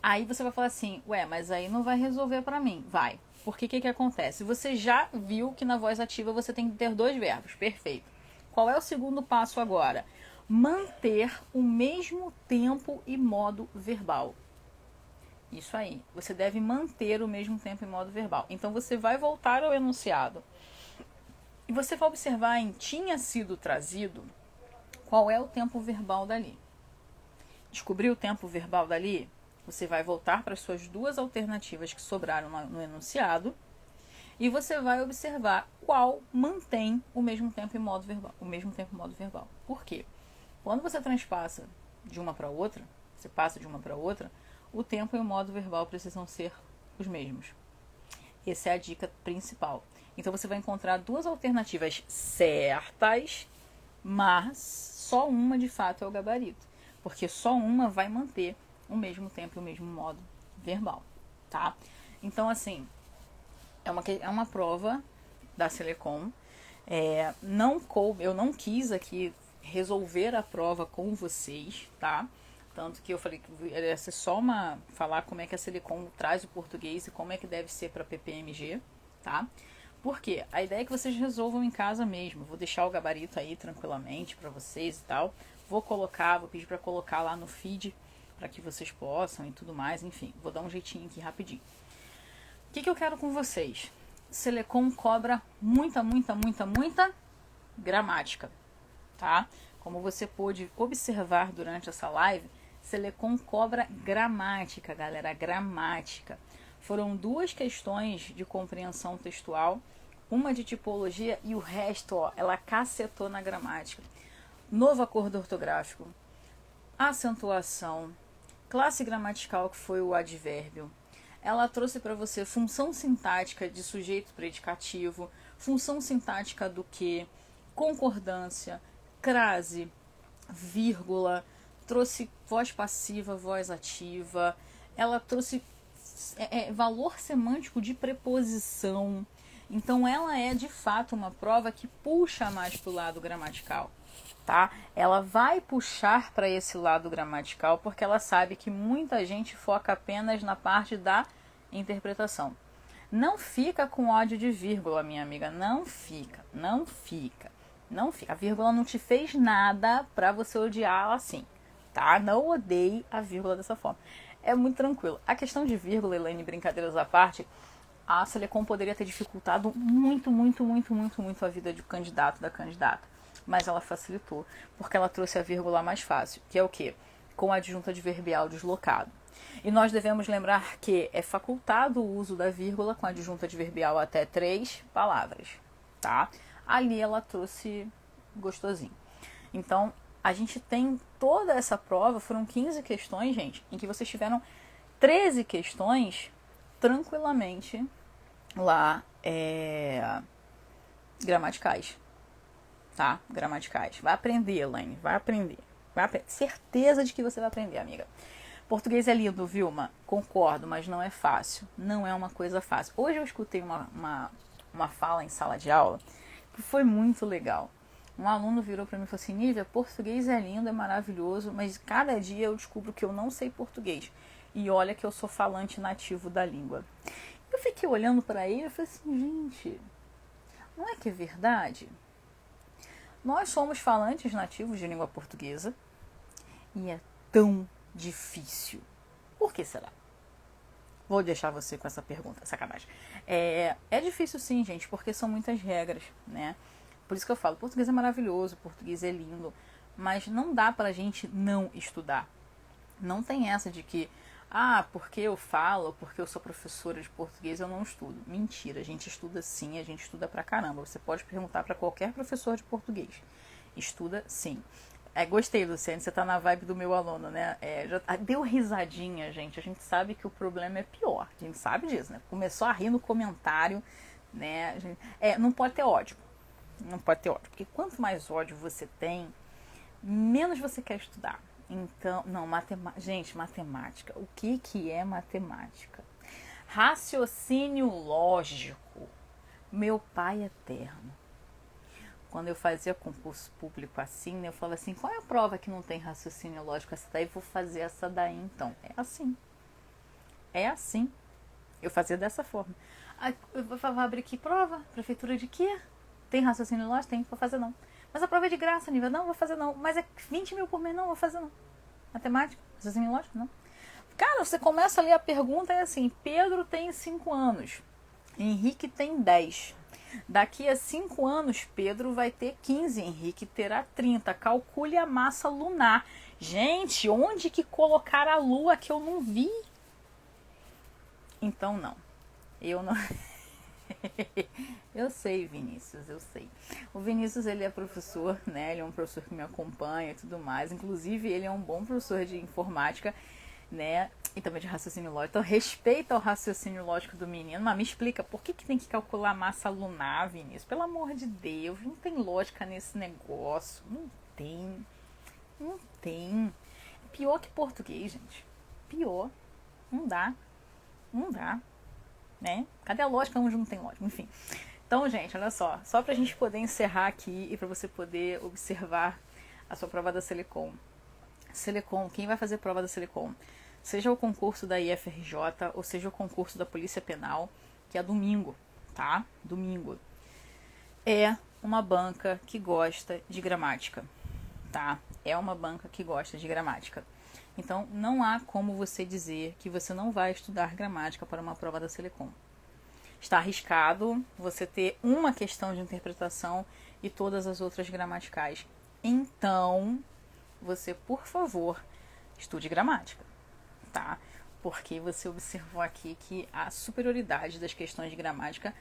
Aí você vai falar assim, ué, mas aí não vai resolver para mim. Vai. Porque o que acontece? Você já viu que na voz ativa você tem que ter 2 verbos. Perfeito. Qual é o segundo passo agora? Manter o mesmo tempo e modo verbal. Isso aí. Você deve manter o mesmo tempo e modo verbal. Então você vai voltar ao enunciado. E você vai observar em tinha sido trazido qual é o tempo verbal dali. Descobriu o tempo verbal dali? Você vai voltar para as suas 2 alternativas que sobraram no enunciado e você vai observar qual mantém o mesmo tempo e modo verbal. O mesmo tempo e modo verbal. Por quê? Quando você transpassa de uma para outra, você passa de uma para outra, o tempo e o modo verbal precisam ser os mesmos. Essa é a dica principal. Então você vai encontrar 2 alternativas certas, mas só uma de fato é o gabarito. Porque só uma vai manter o mesmo tempo e o mesmo modo verbal, tá? Então, assim, é uma prova da Selecom. Eu não quis aqui resolver a prova com vocês, tá? Tanto que eu falei que ia ser só falar como é que a Selecom traz o português e como é que deve ser para PPMG, tá? Por quê? A ideia é que vocês resolvam em casa mesmo. Vou deixar o gabarito aí tranquilamente para vocês e tal. Vou pedir para colocar lá no feed para que vocês possam e tudo mais, enfim, vou dar um jeitinho aqui rapidinho. O que eu quero com vocês? Selecom cobra muita gramática, tá? Como você pôde observar durante essa live, Selecom cobra gramática, galera, gramática. Foram 2 questões de compreensão textual, uma de tipologia e o resto, ó, ela cacetou na gramática. Novo acordo ortográfico, acentuação, classe gramatical, que foi o advérbio. Ela trouxe para você função sintática de sujeito predicativo, função sintática do que, concordância, crase, vírgula, trouxe voz passiva, voz ativa, ela trouxe valor semântico de preposição. Então ela é de fato uma prova que puxa mais para o lado gramatical. Tá? Ela vai puxar para esse lado gramatical porque ela sabe que muita gente foca apenas na parte da interpretação. Não fica com ódio de vírgula, minha amiga, não fica. A vírgula não te fez nada para você odiá-la assim, tá? Não odeie a vírgula dessa forma. É muito tranquilo. A questão de vírgula, Elaine, brincadeiras à parte, a Selecom poderia ter dificultado muito a vida do candidato, da candidata. Mas ela facilitou, porque ela trouxe a vírgula mais fácil, que é o quê? Com a adjunta adverbial deslocado. E nós devemos lembrar que é facultado o uso da vírgula com a adjunta adverbial até 3 palavras, tá? Ali ela trouxe gostosinho. Então, a gente tem toda essa prova, foram 15 questões, gente, em que vocês tiveram 13 questões tranquilamente lá gramaticais. Tá? Gramaticais. Vai aprender, Elaine. Vai aprender. Certeza de que você vai aprender, amiga. Português é lindo, Vilma. Concordo, mas não é fácil. Não é uma coisa fácil. Hoje eu escutei uma fala em sala de aula foi muito legal. Um aluno virou para mim e falou assim: Nívia, português é lindo, é maravilhoso, mas cada dia eu descubro que eu não sei português. E olha que eu sou falante nativo da língua. Eu fiquei olhando para ele e falei assim: gente, não é que é verdade? Nós somos falantes nativos de língua portuguesa e é tão difícil. Por que será? Vou deixar você com essa pergunta, sacanagem. É difícil sim, gente, porque são muitas regras, né? Por isso que eu falo, português é maravilhoso, português é lindo, mas não dá pra gente não estudar. Não tem essa de que, porque eu falo, porque eu sou professora de português, eu não estudo. Mentira, a gente estuda sim, a gente estuda pra caramba. Você pode perguntar pra qualquer professor de português. Estuda sim. Gostei, Luciane, você tá na vibe do meu aluno, né? Já deu risadinha, gente. A gente sabe que o problema é pior. A gente sabe disso, né? Começou a rir no comentário, né? Não pode ter ódio. Não pode ter ódio. Porque quanto mais ódio você tem, menos você quer estudar. Então, não, gente, matemática. O que é matemática? Raciocínio lógico. Meu pai eterno. Quando eu fazia concurso público assim, né, eu falava assim, qual é a prova que não tem raciocínio lógico? Essa daí, vou fazer essa daí então. É assim. É assim. Eu fazia dessa forma. Eu vou abrir aqui prova? Prefeitura de quê? Tem raciocínio lógico? Tem, vou fazer não. Mas a prova é de graça, nível. Não, vou fazer não. Mas é 20 mil por mês, não, vou fazer não. Matemática, raciocínio lógico, não. Cara, você começa a ler a pergunta é assim, Pedro tem 5 anos, Henrique tem 10. Daqui a 5 anos, Pedro vai ter 15, Henrique terá 30. Calcule a massa lunar. Gente, onde que colocar a lua que eu não vi? Então, não. Eu não... Eu sei, Vinícius, eu sei. O Vinícius, ele é professor, né? Ele é um professor que me acompanha e tudo mais. Inclusive, ele é um bom professor de informática, né? E também de raciocínio lógico. Então, respeita o raciocínio lógico do menino. Mas me explica, por que tem que calcular a massa lunar, Vinícius? Pelo amor de Deus, não tem lógica nesse negócio. Não tem. Não tem. Pior que português, gente. Pior. Não dá. Não dá. Né? Cadê a lógica onde não tem lógica? Enfim. Então, gente, olha só pra gente poder encerrar aqui e pra você poder observar a sua prova da Selecom. Selecom, quem vai fazer prova da Selecom? Seja o concurso da IFRJ ou seja o concurso da Polícia Penal, que é domingo, tá? Domingo. É uma banca que gosta de gramática, tá? É uma banca que gosta de gramática. Então, não há como você dizer que você não vai estudar gramática para uma prova da Selecom. Está arriscado você ter uma questão de interpretação e todas as outras gramaticais. Então, você, por favor, estude gramática, tá? Porque você observou aqui que a superioridade das questões de gramática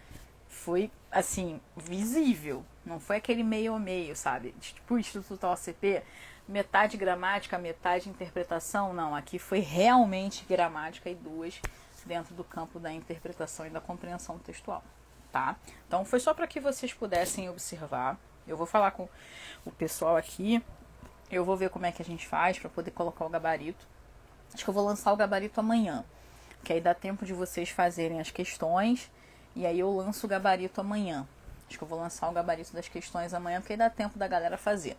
foi, assim, visível. Não foi aquele meio a meio, sabe? Tipo o Instituto OCP, metade gramática, metade interpretação. Não, aqui foi realmente gramática e duas dentro do campo da interpretação e da compreensão textual, tá? Então, foi só para que vocês pudessem observar. Eu vou falar com o pessoal aqui. Eu vou ver como é que a gente faz para poder colocar o gabarito. Acho que eu vou lançar o gabarito amanhã, que aí dá tempo de vocês fazerem as questões e aí eu lanço o gabarito amanhã. Acho que eu vou lançar o gabarito das questões amanhã, porque aí dá tempo da galera fazer.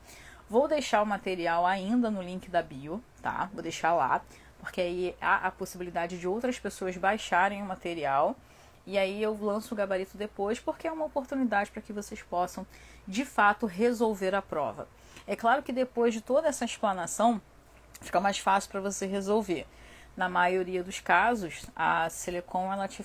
Vou deixar o material ainda no link da bio, tá? Vou deixar lá, porque aí há a possibilidade de outras pessoas baixarem o material e aí eu lanço o gabarito depois, porque é uma oportunidade para que vocês possam, de fato, resolver a prova. É claro que depois de toda essa explanação, fica mais fácil para você resolver. Na maioria dos casos, a Selecom ela te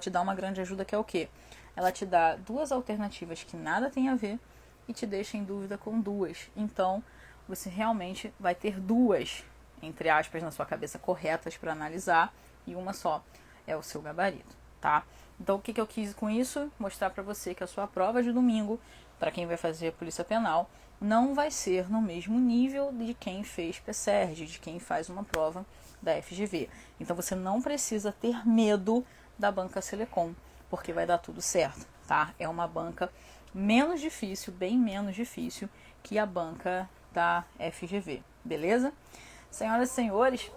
dá uma grande ajuda, que é o quê? Ela te dá duas alternativas que nada tem a ver e te deixa em dúvida com duas. Então, você realmente vai ter duas, entre aspas, na sua cabeça corretas para analisar e uma só é o seu gabarito, tá? Então, o que eu quis com isso? Mostrar para você que a sua prova de domingo, para quem vai fazer a Polícia Penal, não vai ser no mesmo nível de quem fez PSERG, de quem faz uma prova da FGV. Então, você não precisa ter medo da banca Selecom, porque vai dar tudo certo, tá? É uma banca menos difícil, bem menos difícil que a banca da FGV, beleza? Senhoras e senhores,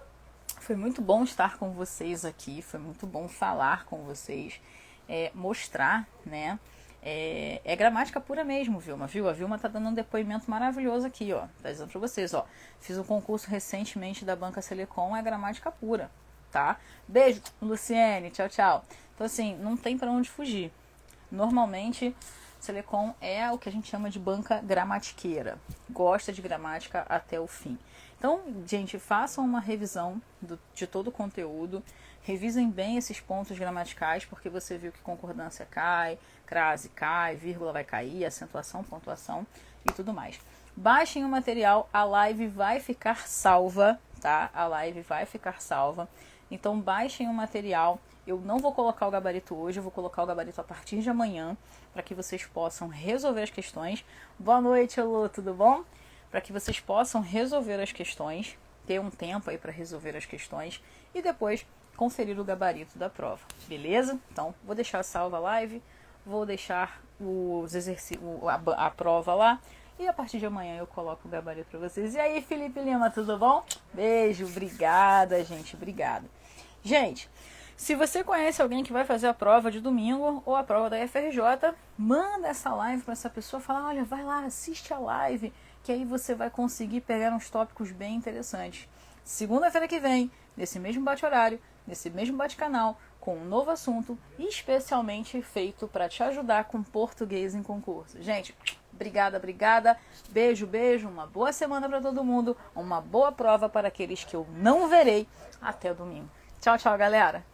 foi muito bom estar com vocês aqui, foi muito bom falar com vocês, mostrar, né, É gramática pura mesmo, Vilma, viu? A Vilma tá dando um depoimento maravilhoso aqui, ó. Tá dizendo pra vocês, ó. Fiz um concurso recentemente da Banca Selecom, é gramática pura, tá? Beijo, Luciene, tchau, tchau. Então, assim, não tem pra onde fugir. Normalmente, Selecom é o que a gente chama de banca gramatiqueira. Gosta de gramática até o fim. Então, gente, façam uma revisão de todo o conteúdo. Revisem bem esses pontos gramaticais, porque você viu que concordância cai, crase cai, vírgula vai cair, acentuação, pontuação e tudo mais. Baixem o material, a live vai ficar salva, tá? A live vai ficar salva. Então, baixem o material. Eu não vou colocar o gabarito hoje, eu vou colocar o gabarito a partir de amanhã, para que vocês possam resolver as questões. Boa noite, Elô, tudo bom? Para que vocês possam resolver as questões, ter um tempo aí para resolver as questões e depois conferir o gabarito da prova, beleza? Então, vou deixar salva a live, vou deixar a prova lá e a partir de amanhã eu coloco o gabarito para vocês. E aí, Felipe Lima, tudo bom? Beijo, obrigada, gente, obrigada. Gente, se você conhece alguém que vai fazer a prova de domingo ou a prova da FRJ, manda essa live para essa pessoa, fala, olha, vai lá, assiste a live, que aí você vai conseguir pegar uns tópicos bem interessantes. Segunda-feira que vem, nesse mesmo bate-horário, nesse mesmo bate-canal, com um novo assunto, especialmente feito para te ajudar com português em concurso. Gente, obrigada, obrigada. Beijo, beijo. Uma boa semana para todo mundo. Uma boa prova para aqueles que eu não verei até o domingo. Tchau, tchau, galera.